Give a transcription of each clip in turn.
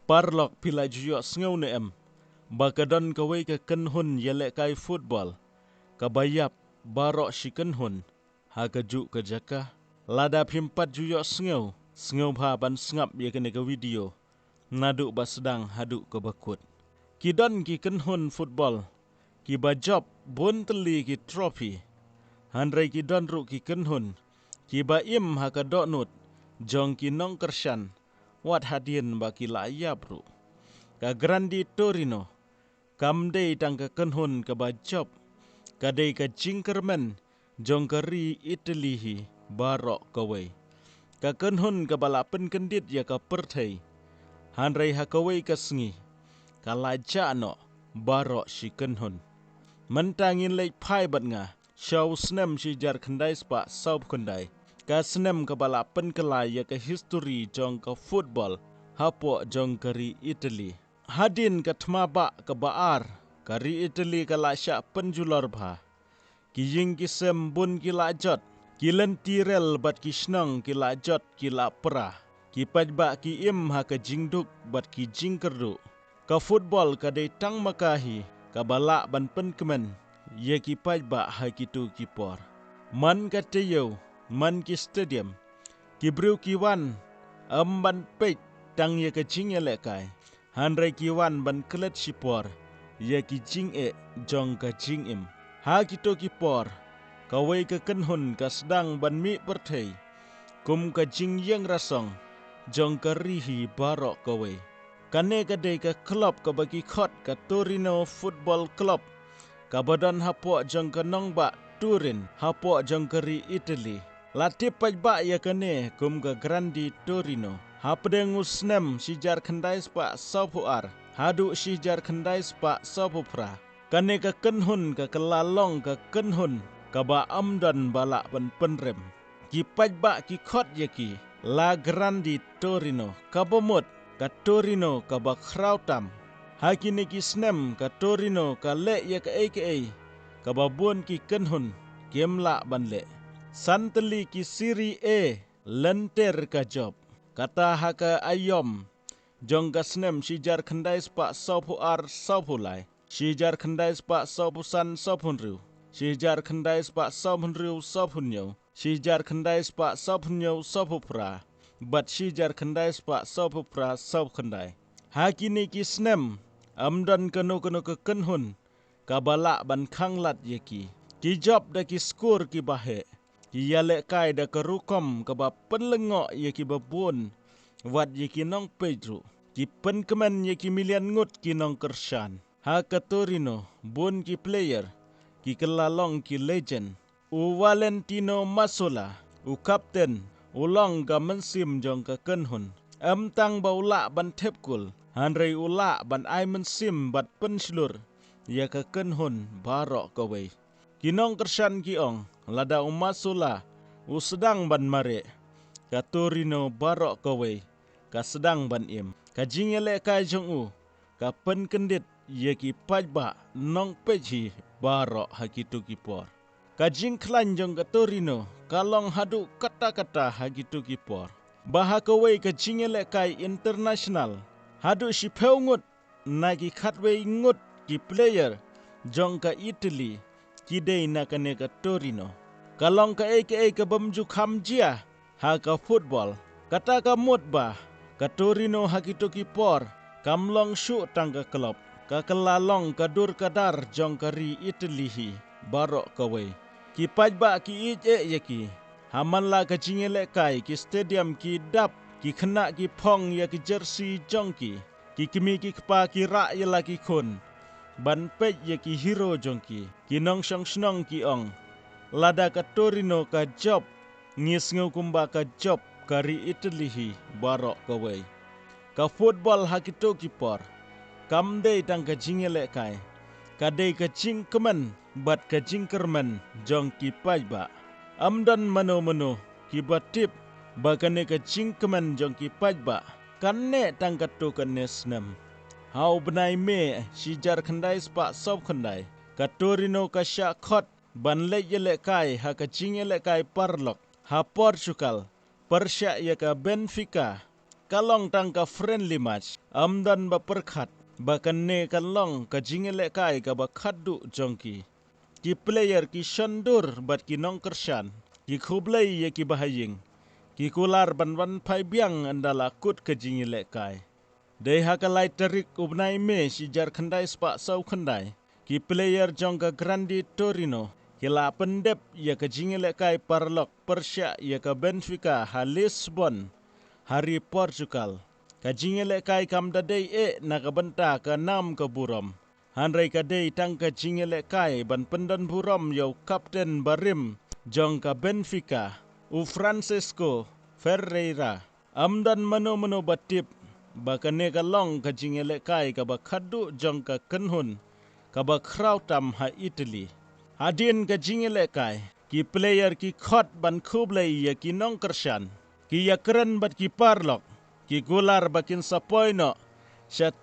Parlok pila juyok sngau ne em. Bakadon kawai ke kenhun yelek kai football. Kabayap barok si kenhun. Ha kejuk ke jaka. Lada pimpat juyok sngau. Sngau ba ban sengap ye kene ke video. Naduk ba sedang haduk ke bakut. Kidon ki kenhun football. Ki bajob bun teli ki trofi. Handrai ki don ru ki kenhun. Ki ba im ha ka doknut. Jong ki nong kersyan. Wat hadien ba ki layap ru. Ka Grandi Torino. Kamdei tang ka kenhun ka bajob. Kadei ka jingkermen. Jong ka ri Italy hi barok kawai. Ka kenhun ka balapen kendit ya ka perthai. Handrai ha kawai ka sengi. Ka lajak no barok si kenhun. Mentangin lek pai bat nga. Show snem si jar kendai spa saup kendai. Ka snem ka balapen kelai ya ka history jong ka football. Hapo jong kari Italy. Hadin ka tmaba ka baar. Kari Italy ka lasyak penjular bah. Ki ying ki sem bun ki lajot. Ki lenti rel bat ki snong ki lajot ki lapra. Ki pajba ki im ha ka jingduk bat ki jingkerdu. Ka football ka day tang makahi. Ka balak ban pen kemen. Ye ki pajba ha ki tu ki por. Man ka teyo. Man ki stadium. Ki briu ki wan. Ban pej. Tang ye ka jing elekai. Handrai ki wan ban kelet si por. Ye ki jing e jong ka jing im. Ha ki tu ki por. Kawai ka kenhun ka sedang ban mi perthai. Kum ka jing yang rasong. Jong ka rihi barok kawai. Kane ka day ka klub ka bagi khot ka Torino Football Club. Ka badan hapok jong ka nongba Turin. Hapok jong ka ri Italy. Latip pajba ya kane kum ka Grandi Torino. Hapdeng usnem si jar kendai spa sopuar. Hadu si jar kendai spa sopupra. Kane ka kenhun ka kelalong ka kenhun. Ka ba amdan balak ban penrem. Ki pajba ki khot ya ki. La Grandi Torino. Ka bomut. Ka Torino ka ba krautam. Hakini ki snem ka Torino ka le ya ka aka. Ka ba bun ki kenhun. Gemla ban le. Santeli ki Siri A. Lenter ka job. Kata haka ayom. Jong ka snem sijar kendai spa sopu ar sopu lai. Sijar kendai spa sopu san sopun riu. Sijar kendai spa sopun riu sopun nyo. Sijar kendai spa sopun nyo sopu pra. Bat sijar kendai spa sopu pra sop kendai. Hakini ki snem. Amdan keno ke kenhun. Kabalak ban kanglat yeki. Ki job da ki skor ki bahe. Ki yalek kai da ke rukom ke ba penlengok ye ki babun. Wat ye ki nong pedru. Ki pen kemen ye ki milian ngut ki nong kersyan. Ha ke Torino bun ki player. Ki kelalong ki legend. U Valentino Masola. U kapten. Ulong ga mensim jong ke kenhun. Tang ba ulak ban tepkul. Handrai ulak ban ai mensim bat penslur. Ya ke kenhun barok kawai. Kinong kersyan ki ong. Lada umasula. U sedang ban mare. Ka Torino barok kawai. Ka sedang ban im. Ka jingele kai jong u. Ka pen kendit. Ye ki pajba. Nong peji barok hakitu ki por. Ka jing klan jong ka Torino. Kalong hadu kata-kata hakitu ki por. Baha kawai ka jingele kai international. Hadu si peungut. Nagi katway ngut ki player. Jong ka Italy. Kidei nakane ka Torino. Kalong ka aka ka bamju kamjia. Ha ka football. Kata ka mutba. Ka Torino hakito ki por. Kamlong syuk tang ka klub. Ka kelalong ka dur kadar jong kari Italy hi. Barok kawai. Ki pajba ki ije yaki. Hamanla ka jingele kai ki stadium ki dap. Ki kena ki pong ya ki jersey jong ki. Ki kimi ki kepa ki rak ya laki kun. Ban pej ya ki hero jongki. Ki nong syong snong ki ong. Lada ka Torino ka job. Ngis ngau kumba ka job. Kari Italy hi barok kawai. Ka football hakito ki por. Kamdei tang ka jingele kai. Kadei ka jing kemen. Bat ka jing kermen. Jong ki pajba. Amdan mano-mano. Ki batip. Bakane ka jing kemen jong ki pajba. Kane tang ka tu kane snem. Hau benai me sijar kendai spa sop kendai. Ka Torino ka syakot. Ban lek yelek kai ha ka jing yelek kai parlok. Ha Portugal. Persyak ya ka Benfica. kalong tang ka friendly match amdan ba perkhat bakan ne kalong ka jingele kai ka ba khaddu jongki ki player ki shandur bat ki nong kershan ki khublai ye ki bahaying ki kular ban phai biang andala kut ka jingele kai dei hakalai tarik ubnai me si jar khandai spa sau khandai ki player jongka Grandi Torino kila pendep ya ka jingele kai Parlok Persia ya ka Benfica ha Lisbon hari Portugal ka jingele kai kam dadei na ka benta ka nam ka buram hanrai ka dei tang ka jingele kai ban pendan buram yau kapten barim jongka Benfica u Francisco Ferreira amdan mano batip bakane ka long ka jingele kai ka ba khaddu jongka kenhun ka ba krautam ha Italy hadin ka jingele kai ki player ki khot ban khublai ya ki nong kershan ki yakran bat ki Parlok ki gular bakin sapoino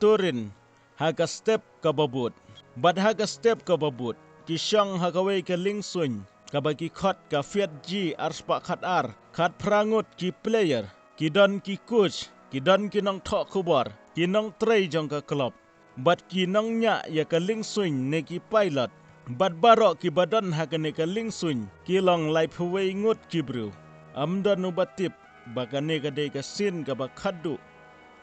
Turin ha ka step ka babut bat ha ka step ka babut ki syang ha ka wei ka lingsun ka ba ki khot ka fiat ji arspa khat ar khat prangut ki player ki don ki coach ki don ki nong thok khubor ki nong trei jong ka club bat ki nong nya ya ka lingsun ne ki pilot bat barok ki badan ha ka ne ka lingsun ki long lai phuwei ngut ki bru amdan ubatip bakane ka dei ka sin ka ba khaddu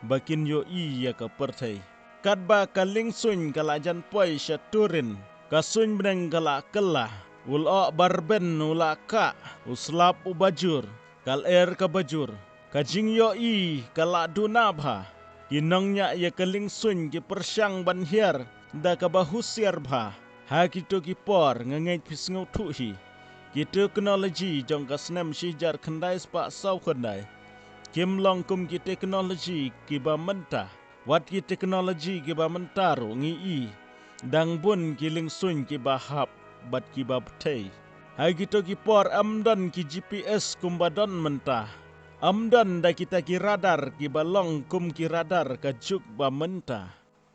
bakin yo i ya ka perthai kat ba ka lingsun ka la jan poi Turin ka sun bneng ka la kella ul o barben ula ka uslap ubajur kal ka bajur ka jing yo i ka la dunabha kinong nya ya ka lingsun ki persyang ban hiar da ka ba husiar bha ha ki to ki por ngangai pisngau thu hi ki technology jong ka snem shi jar khandai spa sau khandai kim long kum ki technology ki ba menta wat ki technology ki ba mentaro ngi i dang bun ki lingsun ki ba hap bat ki ba thei hai ki to ki por amdan ki GPS kumbadon menta amdan da kita ki radar ki balong kum ki radar ka juk ba menta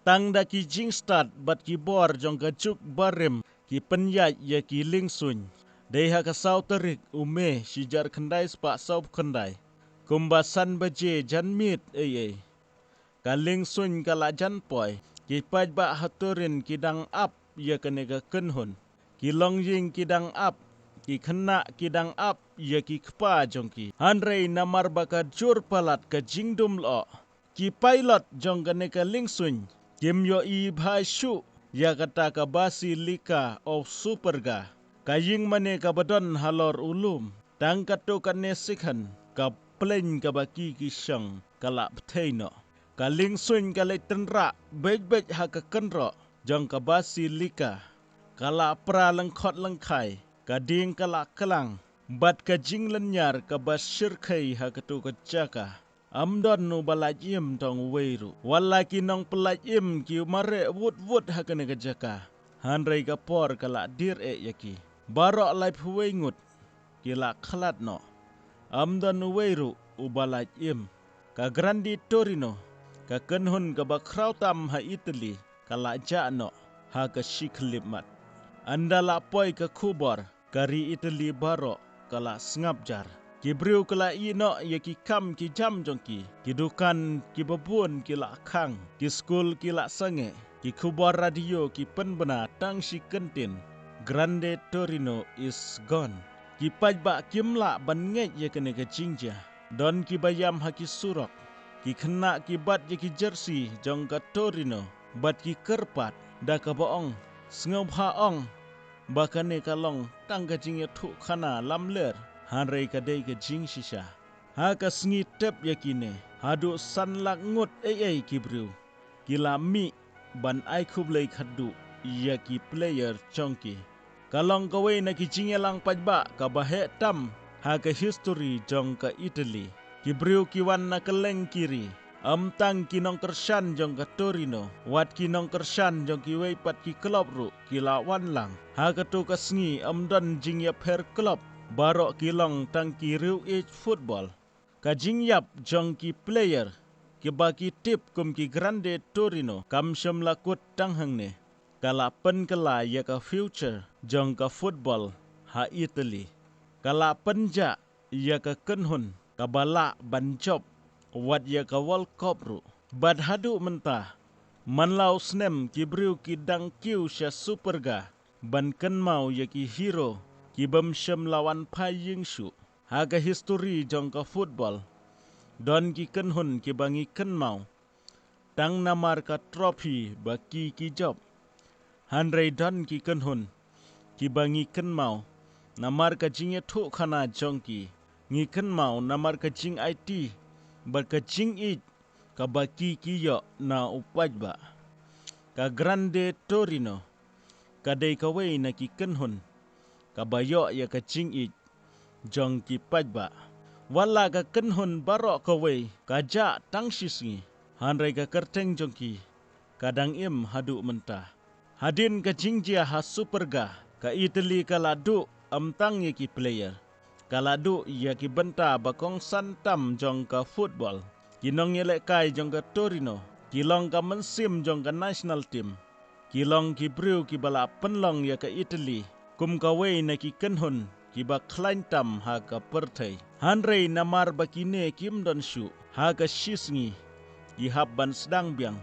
tang da ki jingstad bat ki bor jong ka juk barim ki penyat ya ki lingsun dei ha ka sau terik ume si jar khandai spa sau khandai kumbasan baje jan mit ka lingsun ka la jan poi ki paj ba haturin ki dang ap ya ka ne ka kenhun ki long ying ki dang ap ki khna ki dang ap ya ki khpa jongki hanrei namar baka jur palat ka jingdum lo ki pilot jong ka ne ka lingsun kim yo i bhai shu ya kata ka Basilika of Superga ka ying mane ka badon halor ulum tang ka to ka ne sikhan ka plain ka baki ki syang ka la ptheino ka lingsun ka le tenra bej ha ka kenro jong ka Basilika ka la pra lang khot lang khai ka ding ka la kelang bat ka jinglen nyar ka basir khai ha ka to ka jaka amdon nu balajim tong weiru walaki nong pelajim ki mare wut ha ka ne ka jaka hanrei ka por ka la dir yaki barok lai phuwei ngut ki la khlat no amdon nu weiru ubalajim ka Grandi Torino ka kenhun ka ba krautam ha Italy ka la ja no ha ka shiklimat andala poi ka khubor kari Italy baro kala sngap jar ki briu kala ino ya ki kam ki jam jongki ki dukan ki babun ki la khang ki school ki la sange ki khubor radio ki penbena tang si kentin Grande Torino is gone ki pajba kimla ban nge ya kene ka jingja don ki bayam ha ki surok ki khna ki bat ya ki jersey jong ka Torino bat ki kerpat da ka baong sngau pha ong bakane kalong tangga jing ya thu khana lamler hanrei ka dei ka jing shisha ha ka sngi tep yakine hadu sanlak ngut ki bru kila mi ban ai khublei khaddu ya ki player chongki kalong ka wei na ki jing lang pajba ka bahe tam ha ka history jong ka Italy ki bru ki wan na keleng kiri tang ki nong kershan jong ka Torino wat ki nong kershan jong ki wei pat ki club ru ki la wan lang ha ka to ka sngi don jing ya per club barok ki long tang ki riu football ka jing yap jong ki player ki baki tip kum ki Grande Torino kam syam lakut tang hang ne kala pen kala ya ka future jong ka football ha Italy kala penja ya ka kenhun ka bala ban job wat ya ka World Cup ru. Bad hadu mentah. Manlau snem ki briu ki dang kiu sya superga. Ban ken mau ya ki hero. Ki bem syem lawan pai ying shu. Haga history jong ka football. Don ki ken hun ki bangi ken mau. Tang namar ka trophy baki ki job. Handrai don ki ken hun. Ki bangi ken mau. Namar ka jingye tu khana jong ki. Ngi ken mau namar ka jing IT. Bar ka jing it. Ka baki ki yo na upaj ba. Ka Grande Torino. Ka day ka way na ki ken hun. Ka bayo ya ka jing it. Jong ki paj ba. Wala ka ken hun barok ka way. Ka ja tang sisngi. Handrai ka kerteng jong ki. Kadang im hadu mentah. Hadin ka jingjia ha superga. Ka Italy ka ladu amtang ye ki player. Ka ladu ya ki benta bakong santam jong ka football. Kinong yelek kai jong ka Torino. Kilong ka mensim jong ka national team. Kilong ki briu ki bala penlong ya ka Italy. Kum ka way na ki kenhun. Ki ba klaintam ha ka pertai. Handrai namar bakine kim don shu. Ha ka shisngi. Ki habban sedang biang.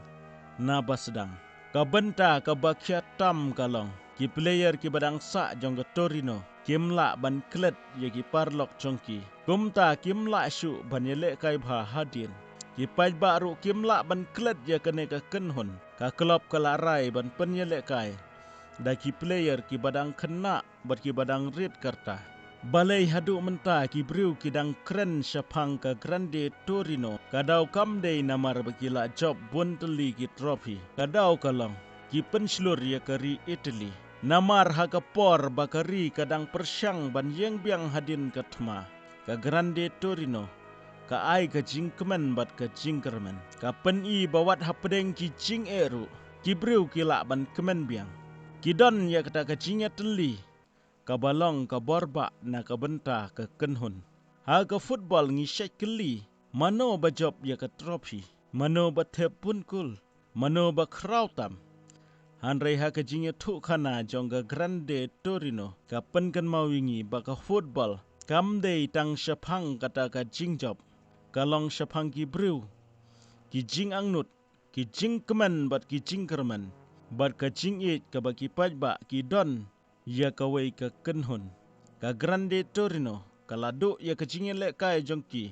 Naba sedang. Ka benta ka bakya tam kalong. Ki player ki badang sa jong ka Torino. Kim la ban klet ye ki parlok jongki. Kumta kim la shu ban yelek kai bha hadin. Ki paj baru kim la ban klet ye kene ka kenhun. Ka klub ka larai ban pen yelek kai. Da ki player ki badang kena bat ki badang red karta. Balai hadu menta ki briu ki dang kren syapang ka Grande Torino. Kadau kamdei namar bakila job bunteli ki trophy. Kadau kalong ki penslur ye kari Italy. Namar haga por bakari kadang persyang ban yeng biang hadin katma. Ka Grande Torino. Ka ai ka jingkemen bat ka jingkermen. Ka pen i bawat hapedeng ki jing eru. Ki briu ki lak ban kemen biang. Ki don ya kata ka jingya teli. Ka balong ka borba na ka benta ka kenhun. Haga football ngi syek keli. Mano ba job ya ka trophy. Mano ba tep pun kul. Mano ba krautam. Handrai ha ka jingya tu khana jong ka Grande Torino. Ka pen kan mawingi ba ka football. Kamdei tang syapang kata ka jing job. Kalong syapang ki briu. Ki jing angnut. Ki jing kemen bat ki jing kermen. Bat ka jing it ka baki pajba ki don. Ya ka way ka kenhun. Ka Grande Torino. Ka laduk ya ka jing elek kai jong ki.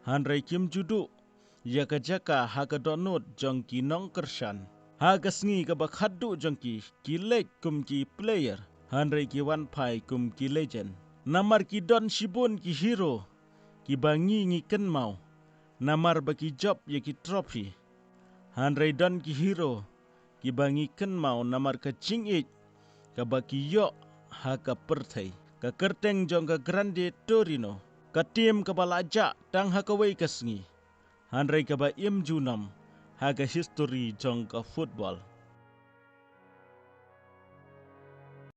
Handrai kim juduk. Ya ka jaka ha ka donut jong ki nong kersan. Ha ka sengi ka bak hadu jong ki. Ki lek kum ki player. Handrai ki wan pai kum ki legend. Namar ki don shibun ki hero. Ki bangi ngi ken mau. Namar baki job ya ki trophy. Handrai don ki hero. Ki bangi ken mau namar ka jing it. Ka baki yok ha ka pertai. Ka kerteng jong ka Grande Torino. Ka tim ka balajak tang ha ka way ka sengi. Handrai ka ba im junam. Ha ka history jong ka football.